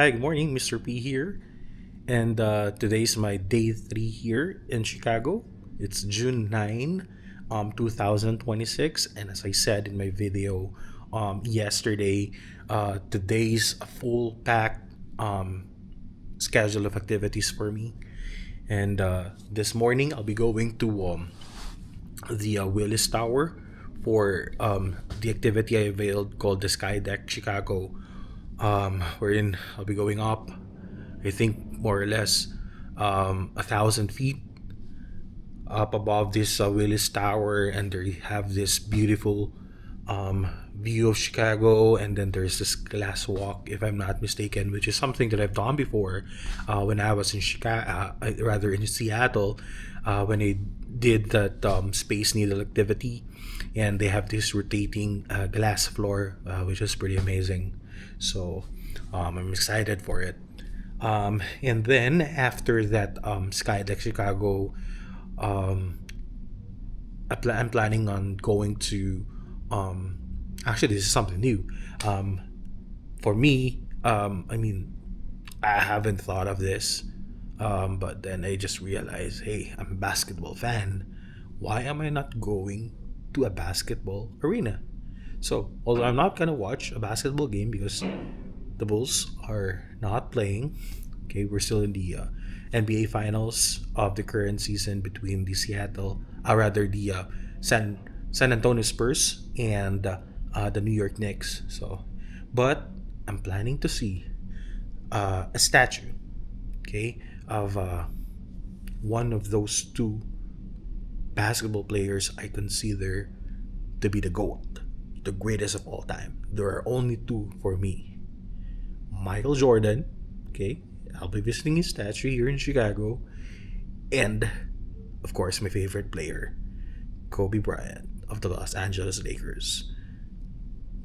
Hi, good morning, Mr. P here. And today's my day 3 here in Chicago. It's June 9, 2026. And as I said in my video yesterday, today's a full packed schedule of activities for me. And this morning, I'll be going to the Willis Tower for the activity I availed called the Sky Deck Chicago, wherein I'll be going up, I think more or less 1,000 feet up above this Willis Tower, and they have this beautiful view of Chicago. And then there's this glass walk, if I'm not mistaken, which is something that I've done before when I was in Chicago, rather in Seattle, when I did that Space Needle activity. And they have this rotating glass floor, which is pretty amazing. So I'm excited for it. And then after that Skydeck Chicago, um, I'm planning on going to. Actually, this is something new. Um, for me, I haven't thought of this, but then I just realized, hey, I'm a basketball fan. Why am I not going to a basketball arena? So, although I'm not gonna watch a basketball game because the Bulls are not playing. Okay, we're still in the NBA Finals of the current season between the rather the San Antonio Spurs and the New York Knicks. So, but I'm planning to see a statue, okay, of one of those two basketball players I consider to be the GOAT, the greatest of all time. There are only two for me: Michael Jordan, okay, I'll be visiting his statue here in Chicago, and of course, my favorite player, Kobe Bryant of the Los Angeles Lakers.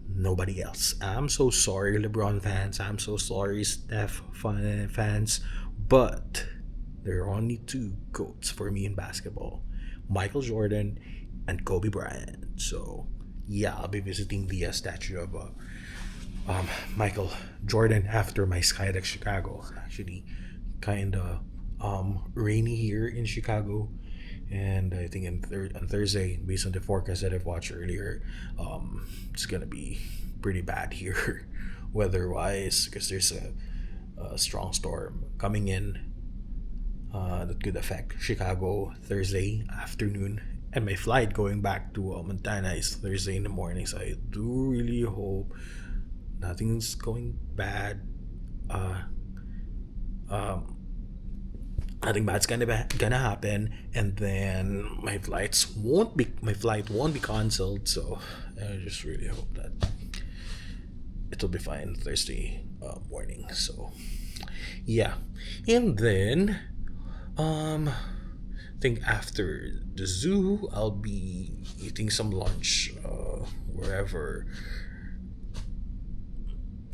Nobody else. I'm so sorry, LeBron fans. I'm so sorry, fans. But there are only two GOATs for me in basketball: Michael Jordan and Kobe Bryant. So, yeah, I'll be visiting the statue of Michael Jordan after my Skydeck Chicago. Actually, kind of rainy here in Chicago, and I think on Thursday, based on the forecast that I've watched earlier, it's gonna be pretty bad here, weather-wise, because there's a strong storm coming in that could affect Chicago Thursday afternoon. And my flight going back to Montana is Thursday in the morning, so I do really hope nothing's going bad. Uh, um, Nothing bad's gonna happen, and then my flight won't be canceled. So I just really hope that it'll be fine Thursday morning. So yeah, and then I think after the zoo, I'll be eating some lunch wherever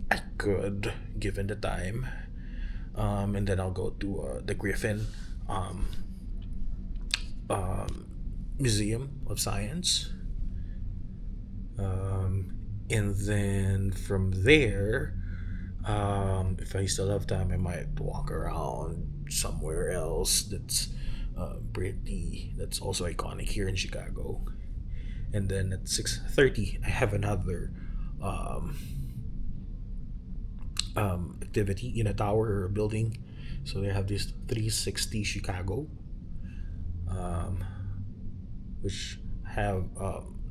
I could, given the time. And then I'll go to the Griffin um, um, Museum of Science. And then from there, if I still have time, I might walk around somewhere else that's also iconic here in Chicago. And then at 6:30, I have another um, activity in a tower or a building. So they have this 360 Chicago, um, which have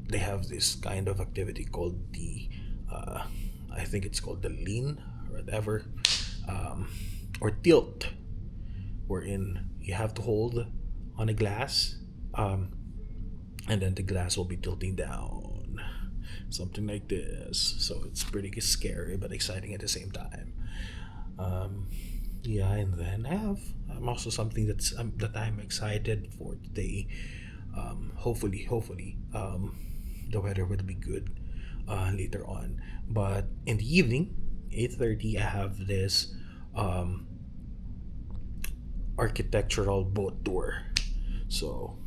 they have this kind of activity called the uh, I think it's called the lean or whatever, um, or tilt, wherein you have to hold on a glass, um, and then the glass will be tilting down, something like this. So it's pretty scary but exciting at the same time. Um, yeah, and then I'm also something that I'm excited for today. Hopefully, the weather will be good later on. But in the evening, 8:30, I have this um, architectural boat tour. So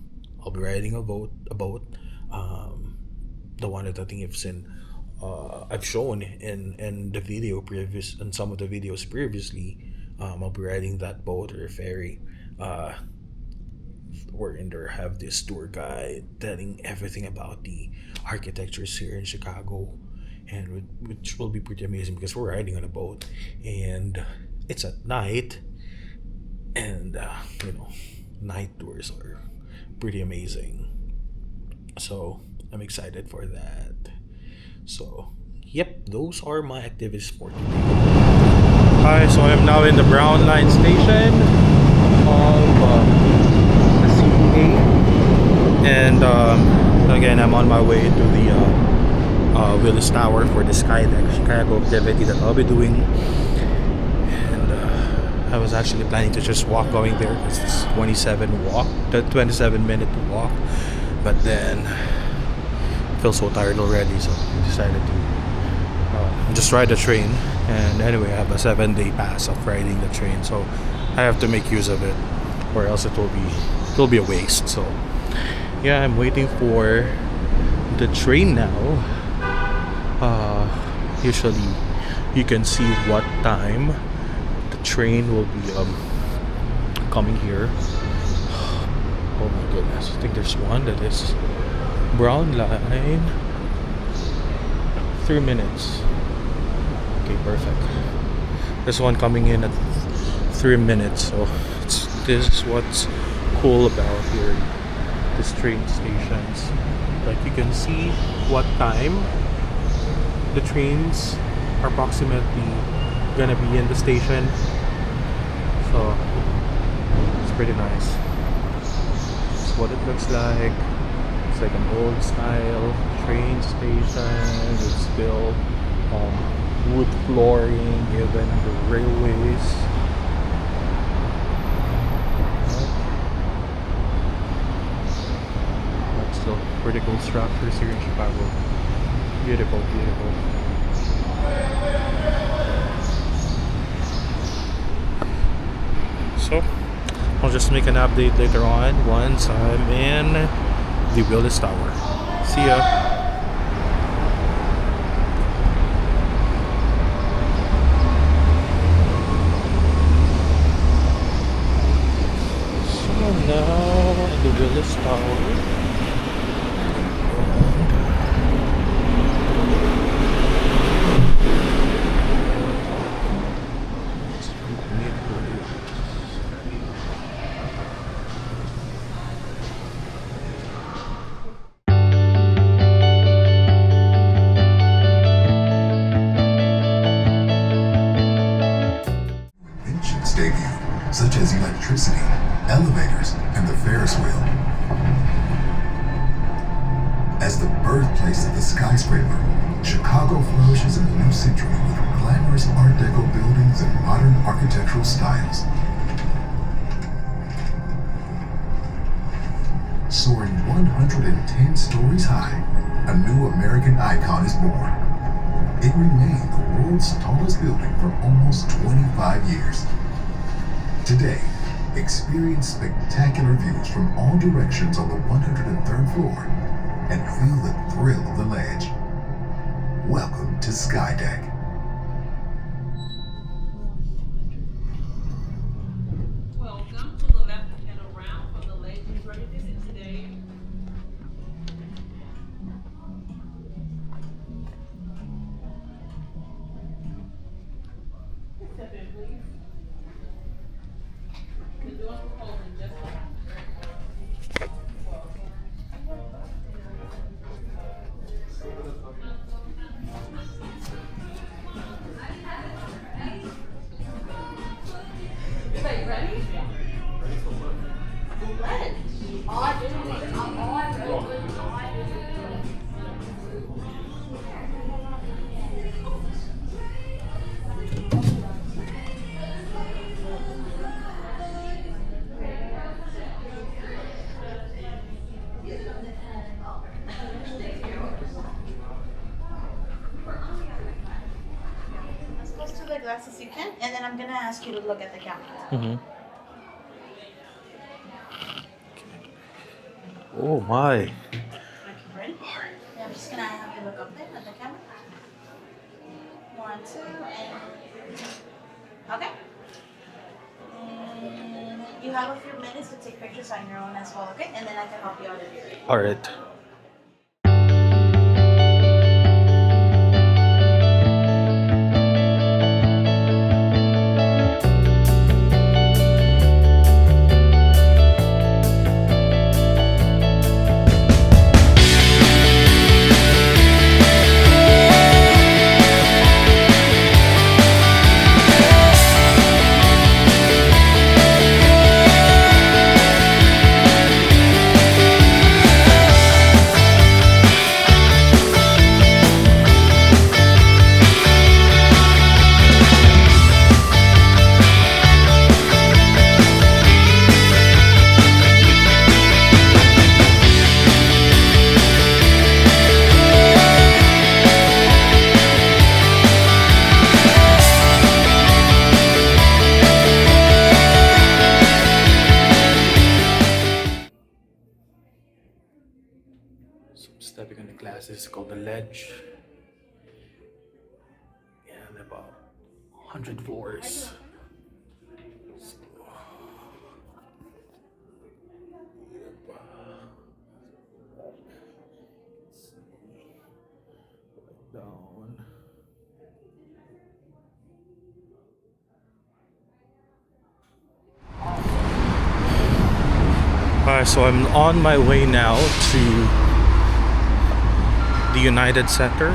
I'll be riding a boat. Um, the one that I think I've seen I've shown in the video previous in some of the videos previously. I'll be riding that boat or ferry. Uh, we're in there have this tour guide telling everything about the architectures here in Chicago, and which will be pretty amazing because we're riding on a boat and it's at night, and night tours are pretty amazing. So I'm excited for that. So, yep, those are my activities for today. Hi, so I'm now in the Brown Line station of the CTA, and again, I'm on my way to the Willis Tower for the Skydeck Chicago activity that I'll be doing. And I was actually planning to just walk going there because it's 27-minute walk, but then I feel so tired already, so I decided to just ride the train. And anyway, I have a 7-day pass of riding the train, so I have to make use of it, or else it will be a waste. So yeah, I'm waiting for the train now. Usually, you can see what time the train will be coming here. Oh my goodness! I think there's one that is Brown Line. 3 minutes. Okay, perfect. There's one coming in at 3 minutes. So this is what's cool about here, this train stations. Like you can see what time the trains are approximately gonna be in the station. So it's pretty nice. It's what it looks like. It's like an old style train station with still wood flooring given the railways. But still pretty cool structures here in Chicago. Beautiful, beautiful. So I'll just make an update later on once I'm in the Willis Tower. See ya. So now in the Willis Tower. Inventions debuted, such as electricity, elevators, and the Ferris wheel. As the birthplace of the skyscraper, Chicago flourishes in the new century with glamorous Art Deco buildings and modern architectural styles. Soaring 110 stories high, a new American icon is born. It remained the world's tallest building for almost 25 years. Today, experience spectacular views from all directions on the 103rd floor and feel the thrill of the ledge. Welcome to Skydeck. Welcome to the left and around from the ladies ready to visit today. Step in, please. The doors will close in just a moment. So you ready? Ready. All I do is all I do is all I do is As close to the glass as you can, and then I'm gonna ask you to look at the camera. Mm-hmm. Oh my. Ready? Yeah. just gonna have you look up there at the camera. 1, 2, and okay. And you have a few minutes to take pictures on your own as well, okay? And then I can help you out if you're ready. All right. So I'm stepping on the glass. This is called the ledge. And about 100 floors. Down. Alright, so I'm on my way now to the United Center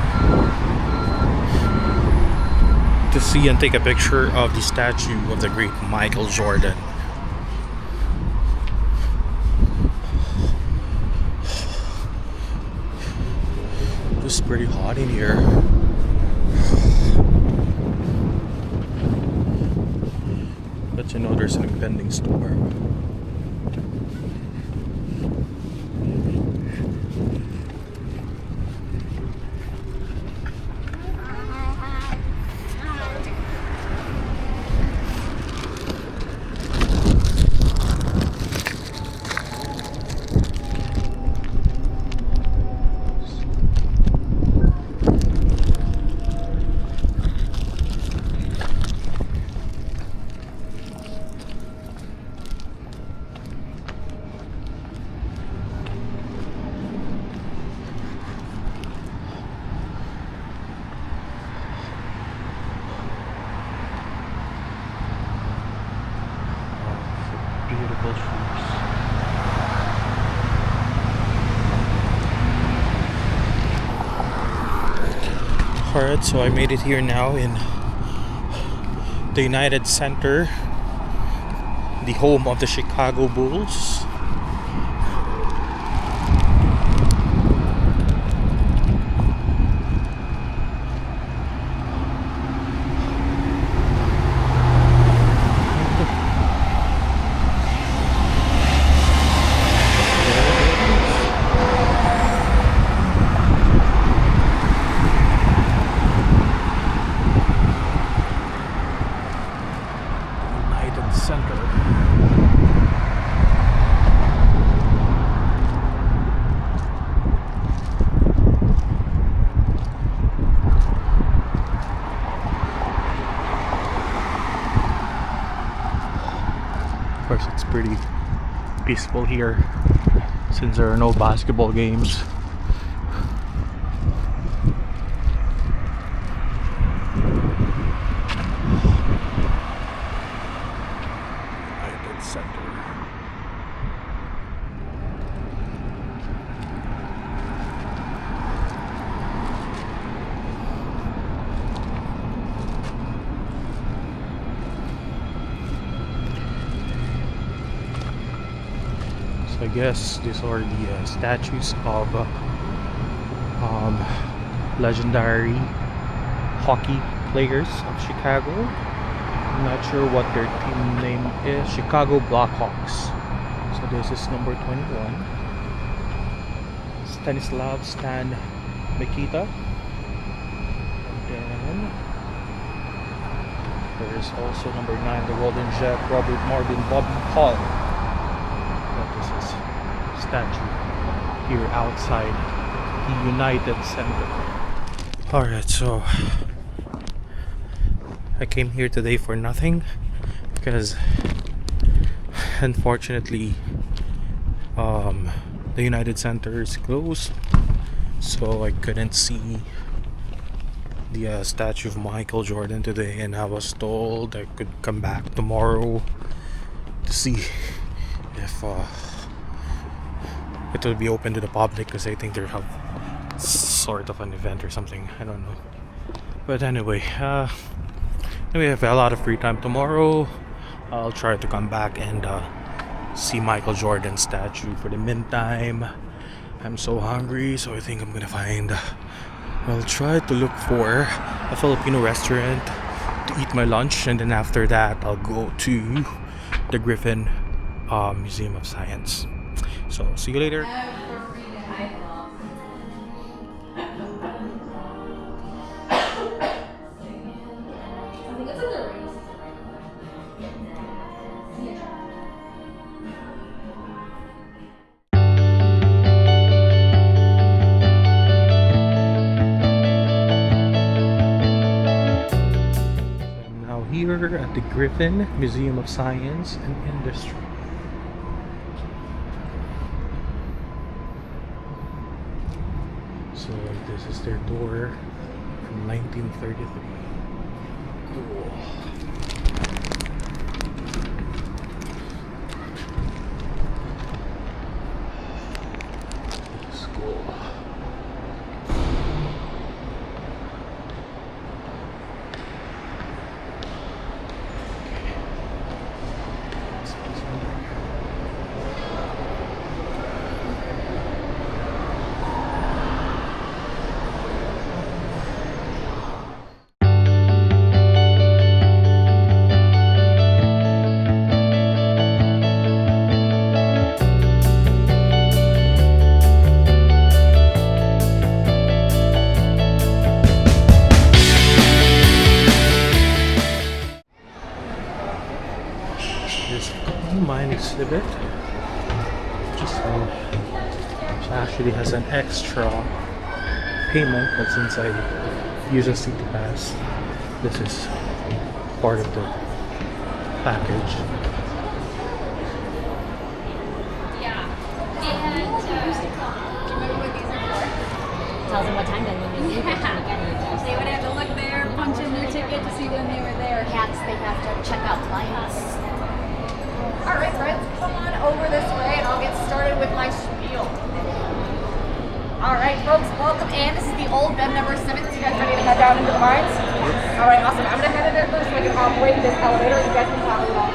to see and take a picture of the statue of the great Michael Jordan. It's pretty hot in here. But you know there's an impending storm. Beautiful trees. Alright, so I made it here now in the United Center, the home of the Chicago Bulls. Of course, it's pretty peaceful here since there are no basketball games. United Center. I guess these are the statues of legendary hockey players of Chicago. I'm not sure what their team name is. Chicago Blackhawks. So this is number 21. Stanislav Stan Mikita. And then there is also number 9, the Golden Jet, Robert Morgan, Bobby Hall. This is statue here outside the United Center. Alright, so I came here today for nothing because unfortunately the United Center is closed, so I couldn't see the statue of Michael Jordan today, and I was told I could come back tomorrow to see if it will be open to the public, because I think they have sort of an event or something. I don't know. But anyway, we have a lot of free time tomorrow. I'll try to come back and see Michael Jordan's statue. For the meantime, I'm so hungry, so I think I'm gonna I'll try to look for a Filipino restaurant to eat my lunch, and then after that I'll go to the Griffin Museum of Science. So see you later. I'm now here at the Griffin Museum of Science and Industry. So this is their door from 1933. Cool. This is cool. This coal mine exhibit just actually has an extra payment, but since I use a City Pass, this is part of the package. Tells them what time they leave. They would have to look there, punch in their ticket to see when they were there. Cats, they have to check out clients. All right, friends, come on over this way and I'll get started with my spiel. All right, folks, welcome in. This is the old bed number 7. You guys ready to head down into the mines? All right, awesome. I'm going to head in there first so I can operate this elevator. You guys can follow along.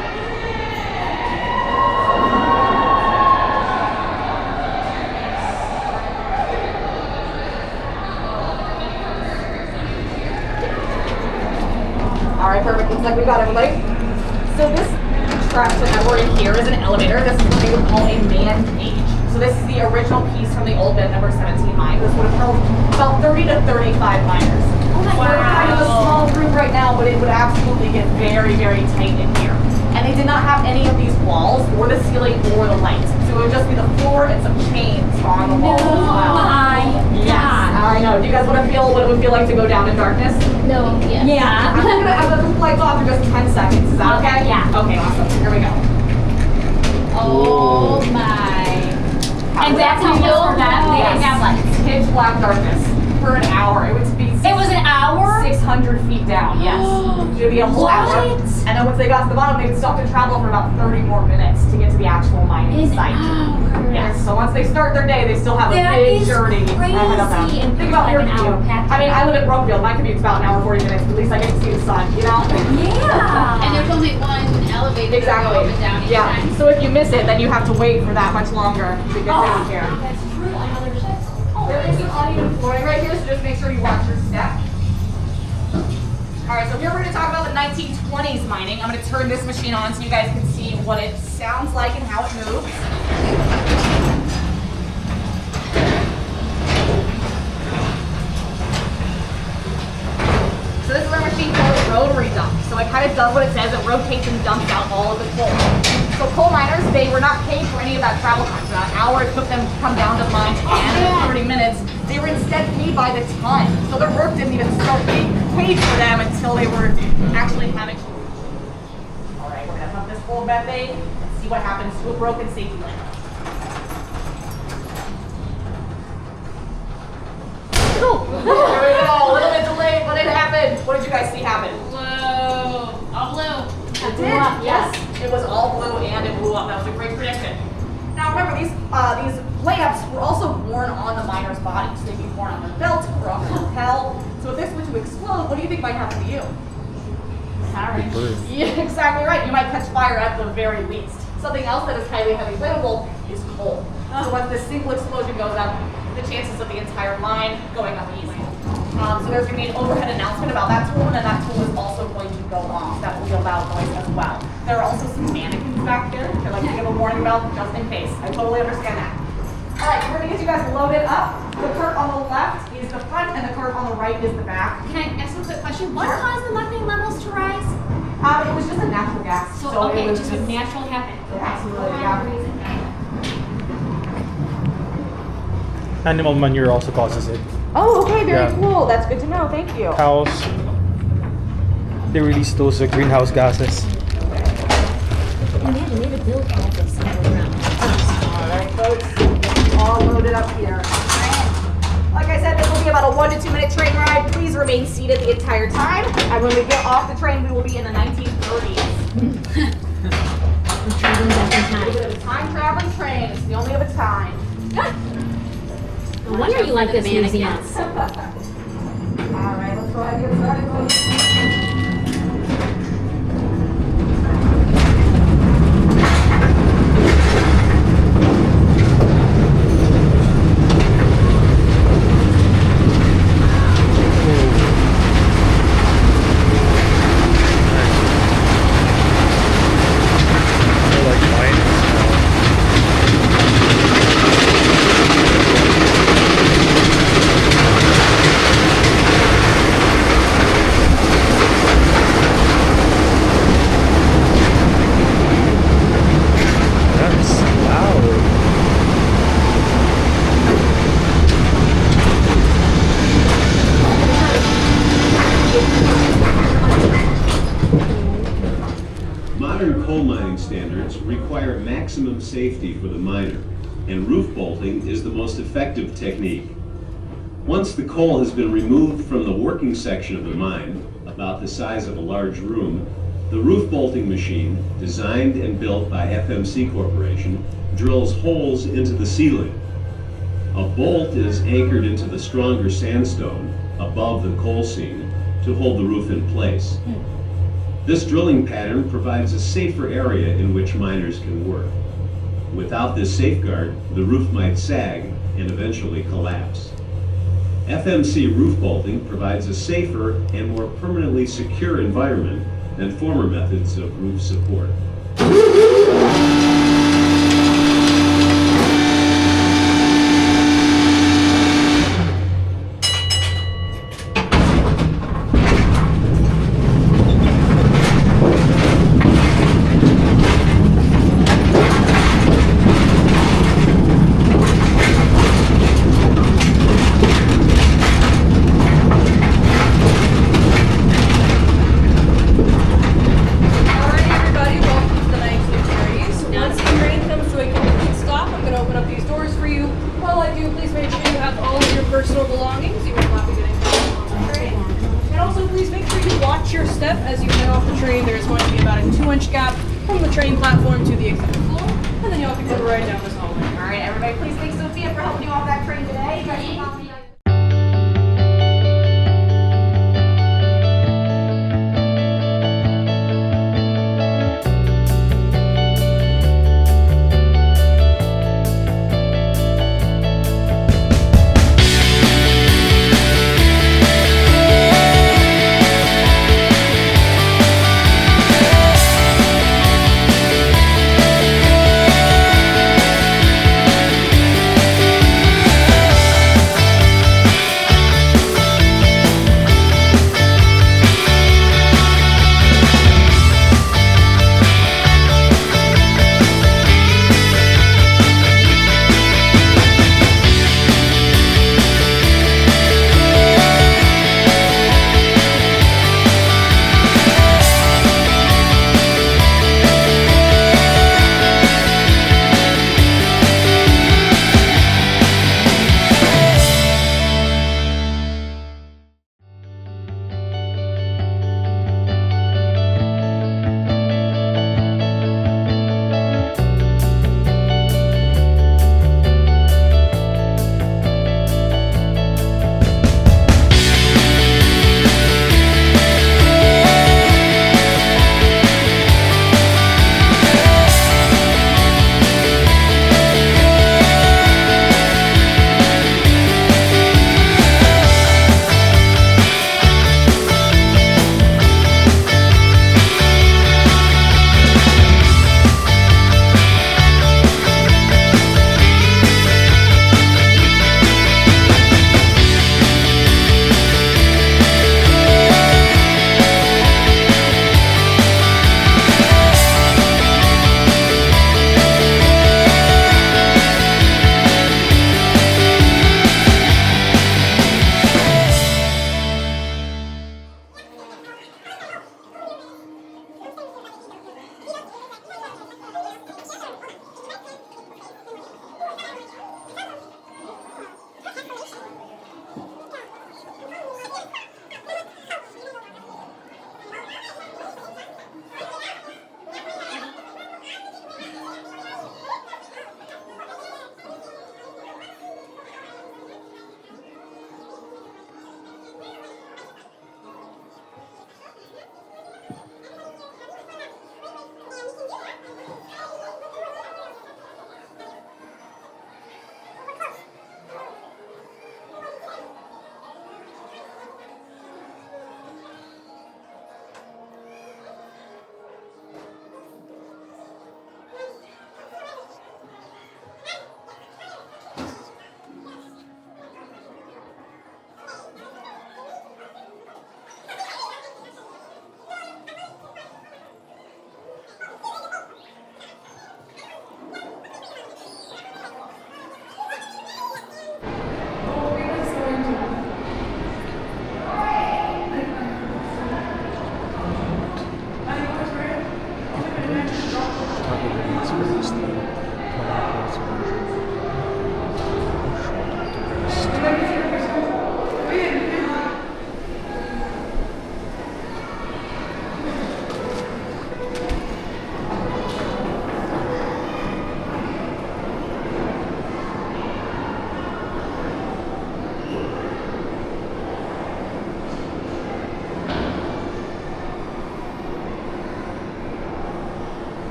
All right, perfect. Looks like we got everybody. So this contraption that we're in here is an elevator. This is what they would call a man cage. So this is the original piece from the old bed number 17 mine. This would have held about 30 to 35 miners. Oh my We're kind of a wow. small group right now, but it would absolutely get very, very tight in here. And they did not have any of these walls, or the ceiling, or the lights. So it would just be the floor and some chains on the walls as well. Yes, I know. Do you guys want to feel what it would feel like to go down in darkness? No, yes. Yeah. I'm gonna have the lights off for just 10 seconds. Is that okay? Yeah. Okay, awesome. Here we go. Oh my. And that's how low that they Yes. have lights. Pitch black darkness for an hour. It would be It was an hour? 600 feet down. Yes. It would be a whole hour. What? And then once they got to the bottom, they would still have to travel for about 30 more minutes to get to the actual mining An site. hour. Yes. So once they start their day, they still have a That big is journey ahead of them. crazy. And Think about like your an hour commute. packed I mean, in. I live in Brookfield. My commute's about an hour 40 minutes. But at least I get to see the sun. You know. Yeah. And there's only one elevator to go Exactly. up and down each Yeah. time. So if you miss it, then you have to wait for that much longer to get taken care of. That's true. I know there's There is some uneven flooring right here, so just make sure you watch your step. All right, so here we're going to talk about the 1920s mining. I'm going to turn this machine on so you guys can see what it sounds like and how it moves. So this is our machine called a rotary dump. So it it kind of does what it says. It rotates and dumps out all of the coal. So coal miners, they were not paid for any of that travel time. So that hour it took them to come down to the mine and 30 minutes, they were instead paid by the ton. So their work didn't even start being paid for them until they were actually having. All right, we're gonna pump this full methane and see what happens to a broken safety lamp. Oh, there we go. A little bit delayed, but it happened. What did you guys see happen? Whoa. All blue. It did. Yes, it was all blue and it blew up. That was a great prediction. Now remember, these lamps were also worn on the miners' bodies. They'd be worn on their belt or on their lapel. So if this were to explode, what do you think might happen to you? Sorry. Yeah, exactly right. You might catch fire at the very least. Something else that is highly heavy flammable is coal. So when this single explosion goes up, the chances of the entire mine going up easy. So there's going to be an overhead announcement about that tool, and then that tool is also going to go off. That will be a loud noise as well. There are also some mannequins back there. They're like to give a warning bell just in case. I totally understand that. All right, we're going to get you guys loaded up. The curve on the left is the front, and the curve on the right is the back. Can I ask a quick question? What caused the methane levels to rise? It was just a natural gas. So it okay, was just a natural happen. Absolutely, yeah. Animal manure also causes it. Oh, okay, very Yeah. cool. That's good to know. Thank you. Cows, they release those greenhouse gases. Imagine they would build all this underground. All right, folks, all loaded up here. Like I said, this will be about a 1 to 2 minute train ride. Please remain seated the entire time. And when we get off the train, we will be in the 1930s. We're traveling back in A time. bit of a time traveling train. It's the only of its kind. No wonder you like this museum. All right, let's go ahead and get started, folks. That's loud. Modern coal mining standards require maximum safety for the miner, and roof bolting is the most effective technique. Once the coal has been removed from the working section of the mine, about the size of a large room, the roof bolting machine, designed and built by FMC Corporation, drills holes into the ceiling. A bolt is anchored into the stronger sandstone above the coal seam to hold the roof in place. This drilling pattern provides a safer area in which miners can work. Without this safeguard, the roof might sag and eventually collapse. FMC roof bolting provides a safer and more permanently secure environment than former methods of roof support. Alright, everybody, welcome to the 1930s. Once the train comes to a complete stop, I'm going to open up these doors for you. While I do, please make sure you have all of your personal belongings. You will not be getting down on the train. And also, please make sure you watch your step as you head off the train. There is going to be about a 2-inch gap from the train platform to the exit floor, and then you'll have to go right down this hallway. All right, everybody, please thank Sophia for helping you off that train today. You guys can follow me.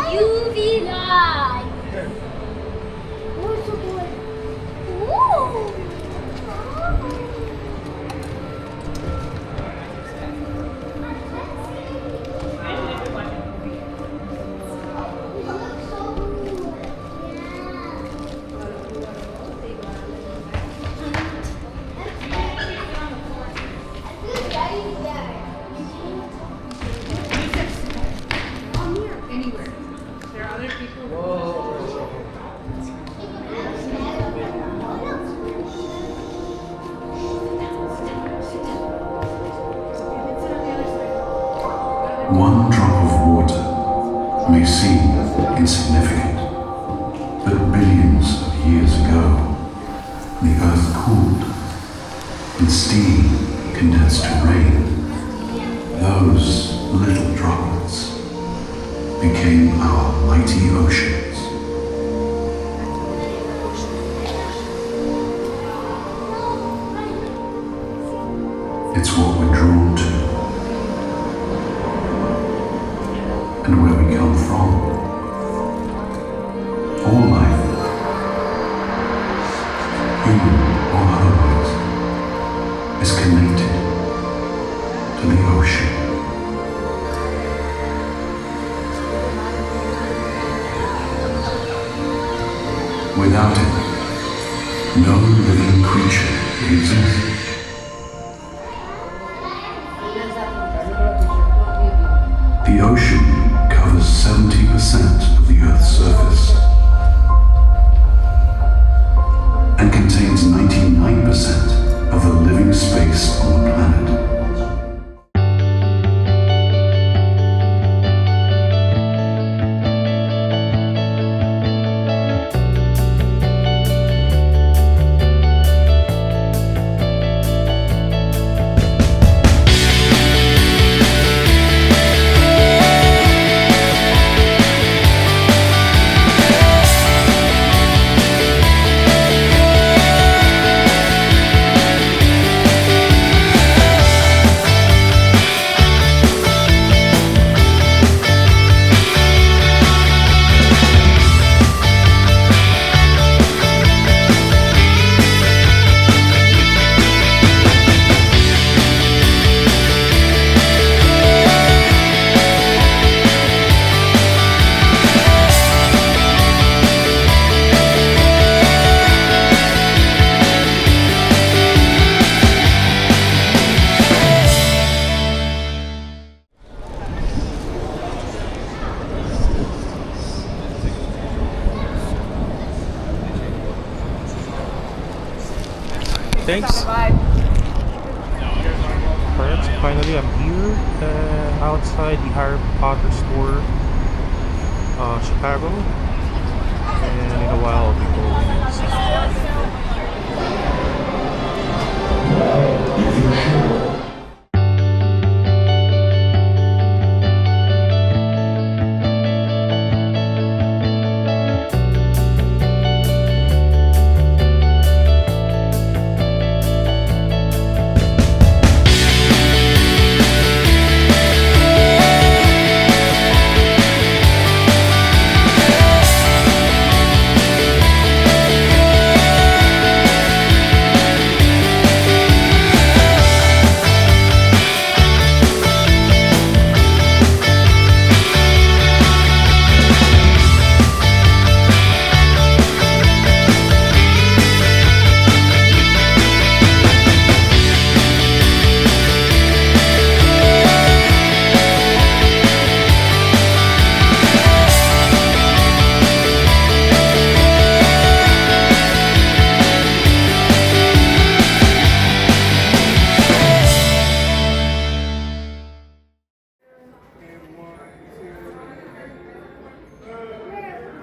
UV light. What's the boy? Ooh. One drop of water may seem insignificant, but billions of years ago, the earth cooled and steam condensed to rain. Those little droplets became our mighty oceans. It's what we're drawn to, and where we come from. All life, human or otherwise, is connected to the ocean. Without it, no living creature exists. The ocean covers 70% of the Earth's surface and contains 99% of the living space on the planet. Thanks. Alright, so finally I'm here outside the Harry Potter store, Chicago, and in a while I'll be going inside.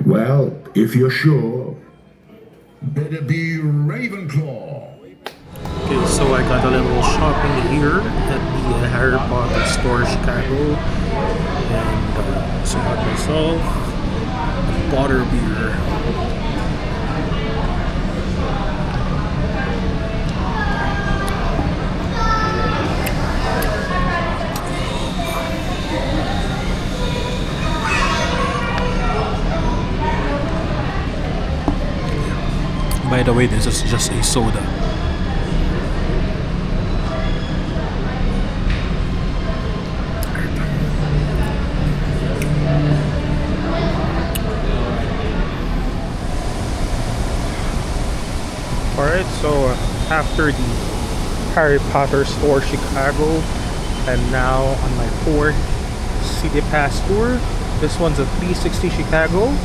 Well, if you're sure, better be Ravenclaw. Okay, so I got a little shopping here at the Harry Potter store, Chicago, and so I got myself a Potter beer. by the way, this is just a soda. Alright, so after the Harry Potter store Chicago, I'm now on my 4th City Pass tour. This one's a 360 Chicago,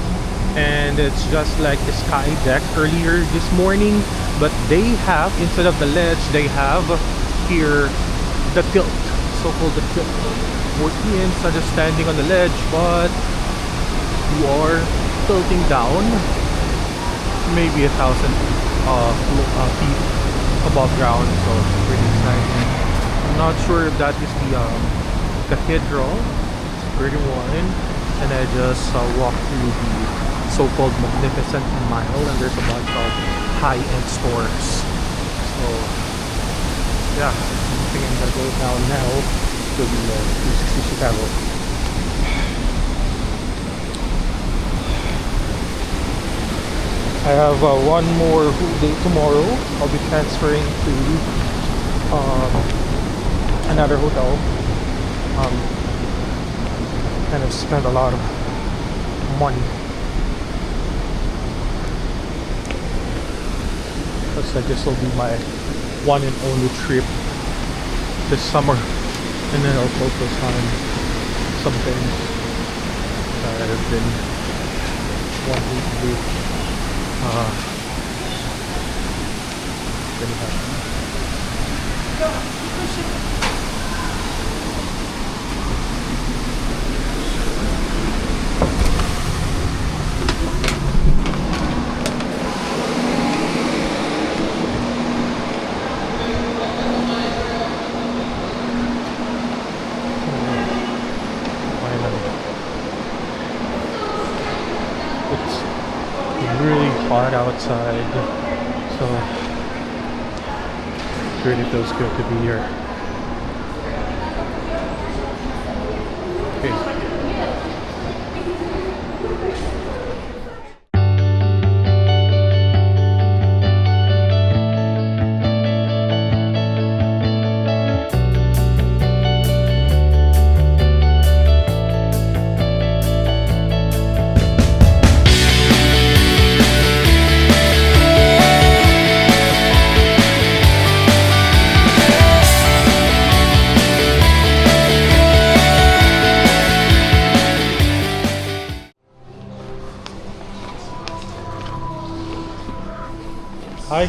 and it's just like the Sky Deck earlier this morning, but they have, instead of the ledge, they have here the tilt, so-called the tilt. We're in, so just standing on the ledge, but you are tilting down maybe 1,000 feet above ground, so it's pretty exciting. I'm not sure if that is the cathedral. It's pretty warm, and I just walked through the so-called Magnificent Mile, and there's a bunch of high-end stores. So yeah, I think I'm gonna go down now to the 360 Chicago. I have one more day tomorrow. I'll be transferring to another hotel. And I've spent a lot of money. Looks like this will be my one and only trip this summer, and then I'll focus on something that I've been wanting to do. Really happy. It's really hot outside, so it really feels good to be here. Okay. Hi.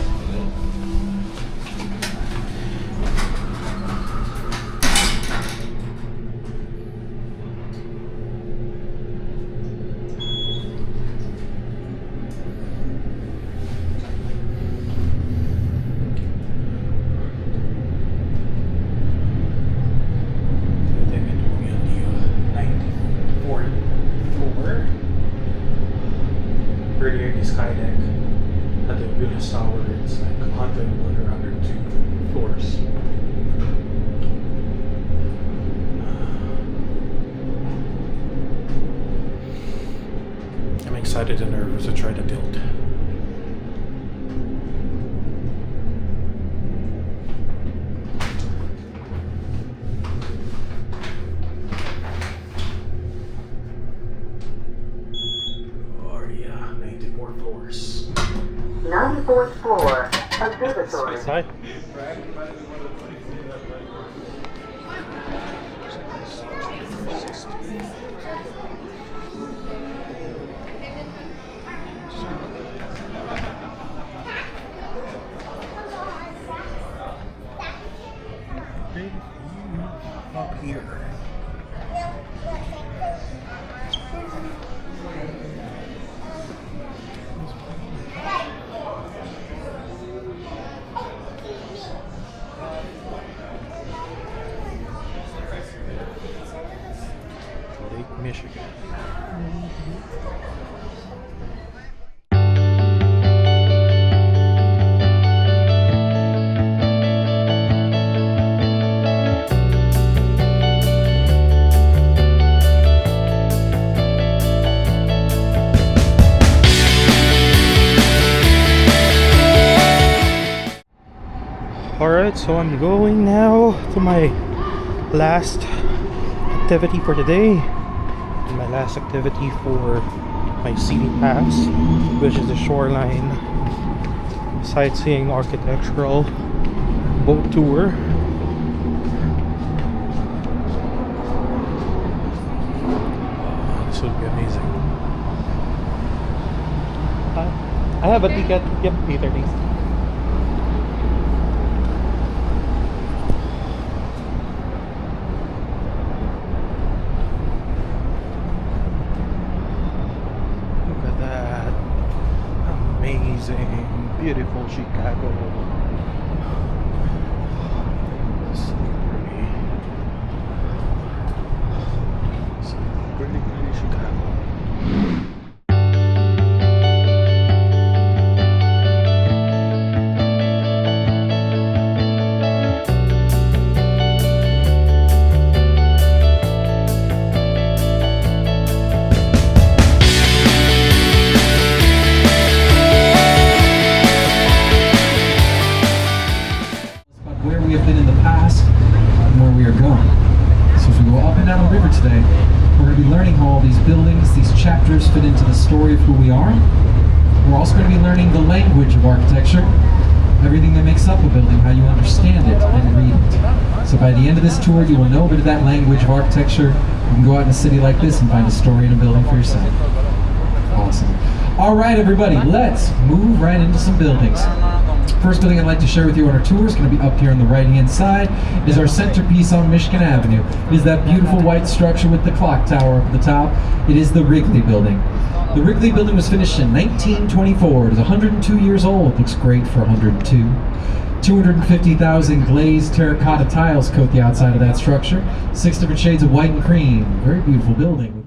Earlier the Sky Deck at the Willis Tower, it's like 101 or 102 floors. I'm excited and nervous to try the tilt. Oh, 94th floor, observatory. Hi. Up here. Lake Michigan. Alright, so I'm going now to my last activity for today. And my last activity for my city pass, which is the shoreline sightseeing architectural boat tour. This would be amazing. I have a ticket. Yep, 3:30. Look at that. Amazing. Beautiful Chicago. So pretty. So pretty Chicago. Where we have been in the past and where we are going. So as we go up and down the river today, we're going to be learning how all these buildings, these chapters fit into the story of who we are. We're also going to be learning the language of architecture, everything that makes up a building, how you understand it and read it. So by the end of this tour, you will know a bit of that language of architecture. You can go out in a city like this and find a story in a building for yourself. Awesome. All right, everybody, let's move right into some buildings. First building I'd like to share with you on our tour is going to be up here on the right-hand side. Is our centerpiece on Michigan Avenue. It is that beautiful white structure with the clock tower up at the top. It is the Wrigley Building. The Wrigley Building was finished in 1924. It is 102 years old. Looks great for 102. 250,000 glazed terracotta tiles coat the outside of that structure. 6 different shades of white and cream. Very beautiful building.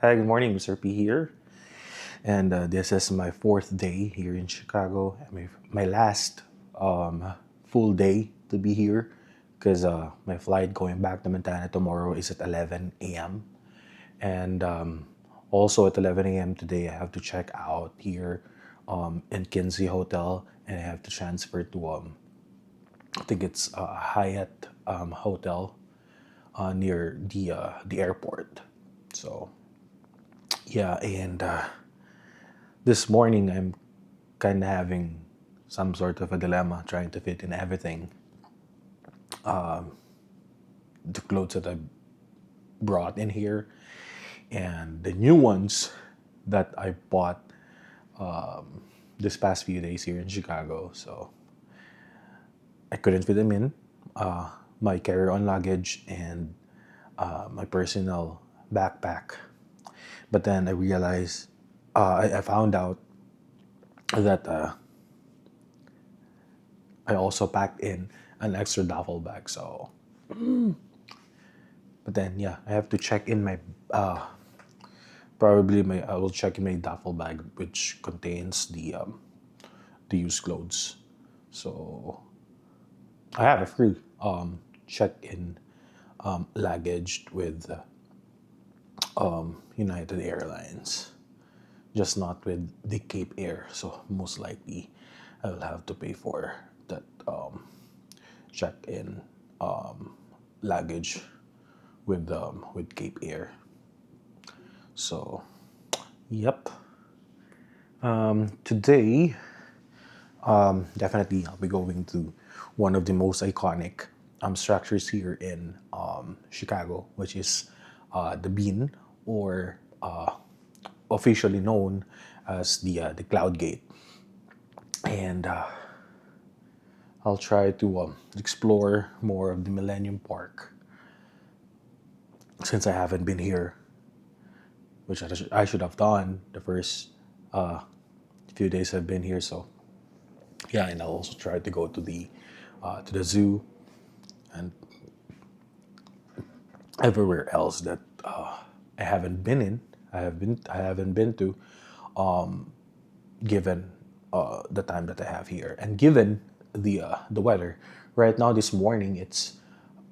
Hi, good morning, Mr. P here. And this is my 4th day here in Chicago. My last full day to be here. because my flight going back to Montana tomorrow is at 11 a.m. And also at 11 a.m. today, I have to check out here in Kinsey Hotel, and I have to transfer to I think it's a Hyatt hotel near the airport. So yeah, and this morning I'm kind of having some sort of a dilemma trying to fit in everything. The clothes that I brought in here and the new ones that I bought this past few days here in Chicago. So I couldn't fit them in. My carry-on luggage and my personal backpack. But then I realized, I found out that I also packed in an extra duffel bag. So, but then yeah, I have to check in my I will check in my duffel bag, which contains the used clothes. So I have a free check-in luggage with United Airlines, just not with the Cape Air. So most likely, I will have to pay for that check-in luggage with Cape Air. So, yep. Today, definitely I'll be going to one of the most iconic structures here in Chicago, which is the Bean, or officially known as the Cloud Gate. And I'll try to explore more of the Millennium Park since I haven't been here, which I should have done the first few days I've been here. So yeah, and I'll also try to go to the zoo and everywhere else that I haven't been in. I haven't been to, given the time that I have here, and given the weather. Right now, this morning, it's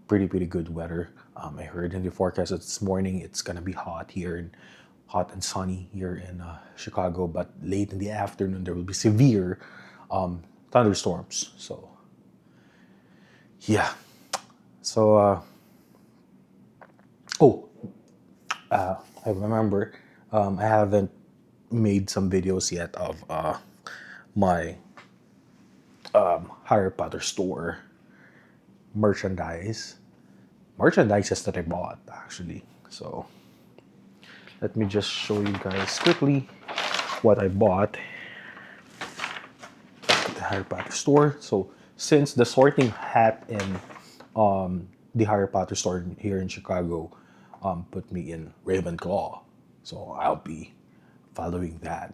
pretty good weather. I heard in the forecast that this morning it's gonna be hot and sunny here in Chicago, but late in the afternoon there will be severe thunderstorms. So yeah. So I remember I haven't made some videos yet of my Harry Potter store merchandises that I bought, actually. So let me just show you guys quickly what I bought at the Harry Potter store. So since the sorting hat in the Harry Potter store here in Chicago put me in Ravenclaw, so I'll be following that.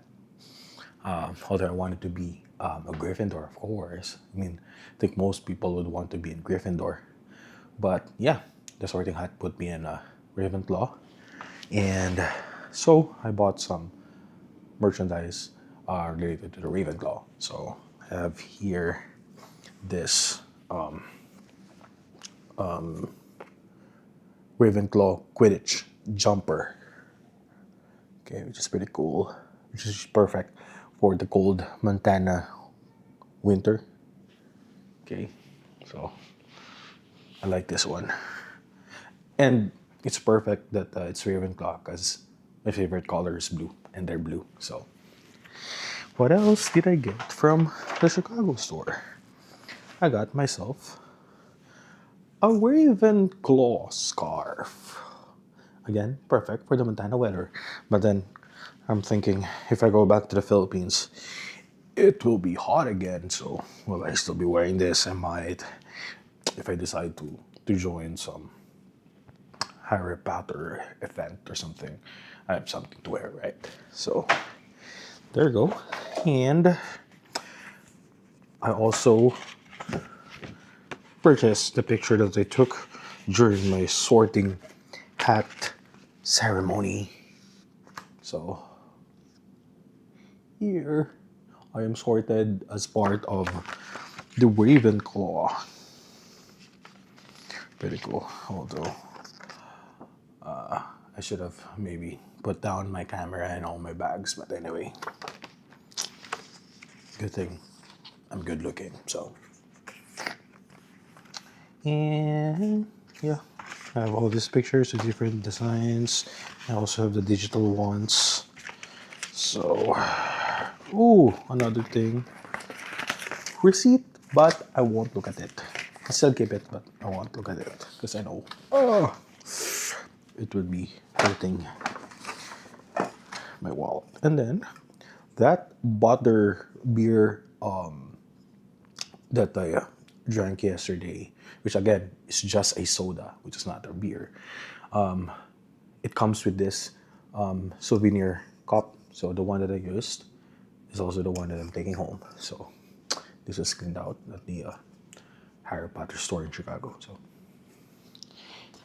Although I wanted to be a Gryffindor, of course. I mean, I think most people would want to be in Gryffindor. But yeah, the sorting hat put me in Ravenclaw. And so I bought some merchandise related to the Ravenclaw. So I have here this Ravenclaw Quidditch jumper. Okay, which is pretty cool. Which is perfect for the cold Montana winter. Okay, so I like this one. And it's perfect that it's Ravenclaw, because my favorite color is blue, and they're blue. So what else did I get from the Chicago store? I got myself a Ravenclaw scarf. Again, perfect for the Montana weather. But then I'm thinking, if I go back to the Philippines, it will be hot again. So will I still be wearing this? I might, if I decide to join some Harry Potter event or something, I have something to wear, right? So there you go. And I also purchased the picture that I took during my sorting hat ceremony. So here I am sorted as part of the Ravenclaw. Pretty cool. Although I should have maybe put down my camera and all my bags, but anyway, good thing I'm good looking. So, and yeah, I have all these pictures of different designs. I also have the digital ones. So, ooh, another thing. Receipt, but I won't look at it. I still keep it, but I won't look at it because I know it would be hurting my wallet. And then that butter beer that I drank yesterday, which again is just a soda, which is not a beer. It comes with this souvenir cup. So the one that I used is also the one that I'm taking home. So this is cleaned out at the Harry Potter store in Chicago. So,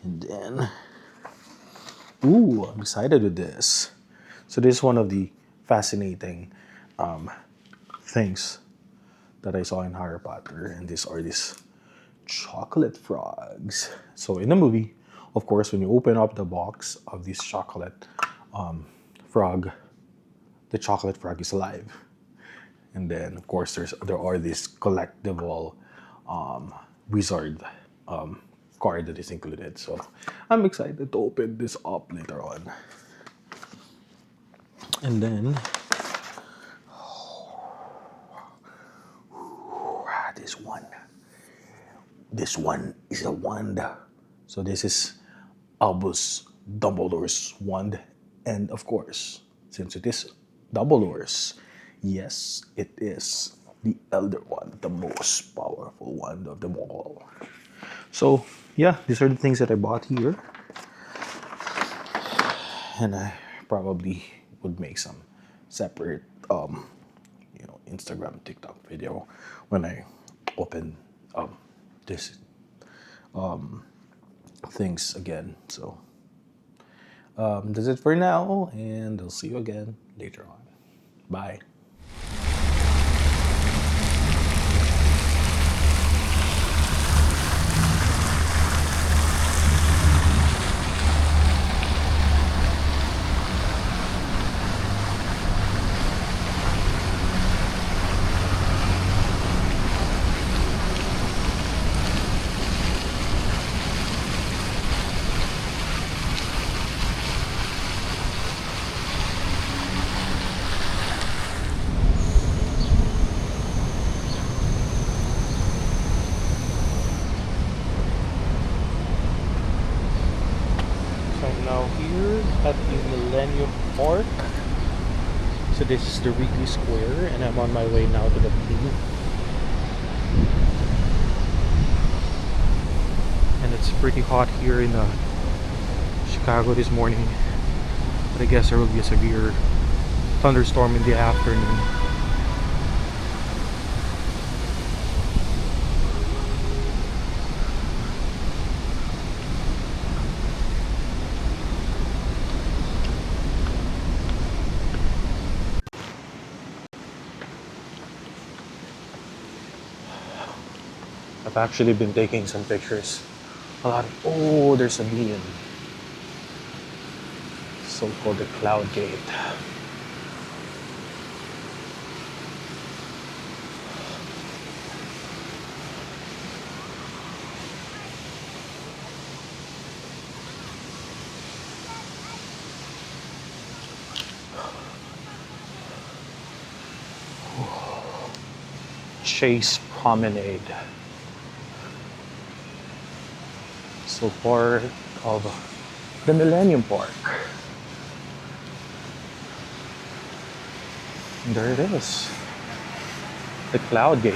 and then, ooh, I'm excited with this. So this is one of the fascinating things that I saw in Harry Potter, and these are these chocolate frogs. So in the movie, of course, when you open up the box of this chocolate frog, the chocolate frog is alive. And then, of course, there are these collectible wizard card that is included. So I'm excited to open this up later on. And then this one is a wand. So this is Albus Dumbledore's wand. And of course, since it is Dumbledore's, yes, it is the Elder Wand, the most powerful wand of them all. So yeah, these are the things that I bought here. And I probably would make some separate Instagram, TikTok video when I open this things again. So that's it for now, and I'll see you again later on. Bye. I'm now here at the Millennium Park. So this is the Wrigley Square, and I'm on my way now to the plane. And it's pretty hot here in Chicago this morning. But I guess there will be a severe thunderstorm in the afternoon. I've actually been taking some pictures. Oh, there's a beam. So-called the Cloud Gate. Chase Promenade. So part of the Millennium Park. And there it is. The Cloud Gate.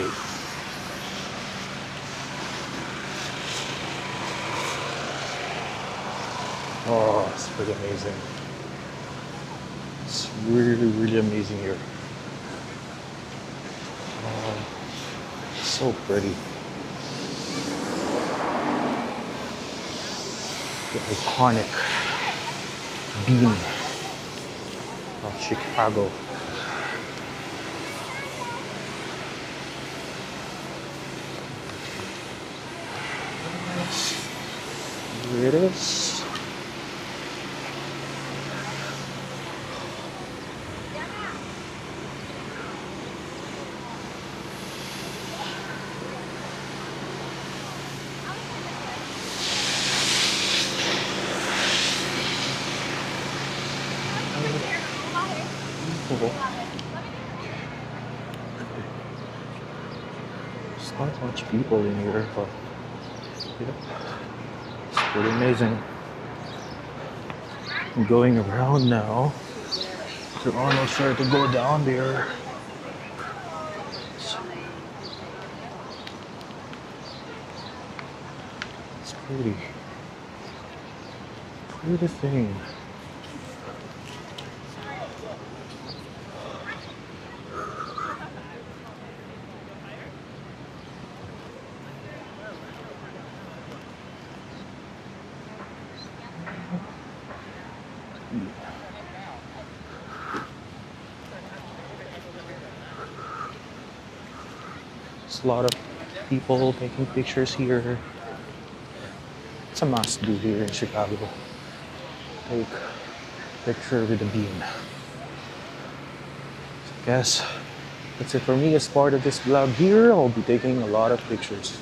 Oh, it's pretty amazing. It's really, really amazing here. Oh, so pretty. The iconic beam of Chicago. it is. Cool. There's not much people in here, but yeah, it's pretty amazing. I'm going around now. So Arnold started to go down there. It's pretty. Pretty thing. There's a lot of people taking pictures here. It's a must do here in Chicago. Take a picture with the beam. So I guess that's it for me as part of this vlog here. I'll be taking a lot of pictures.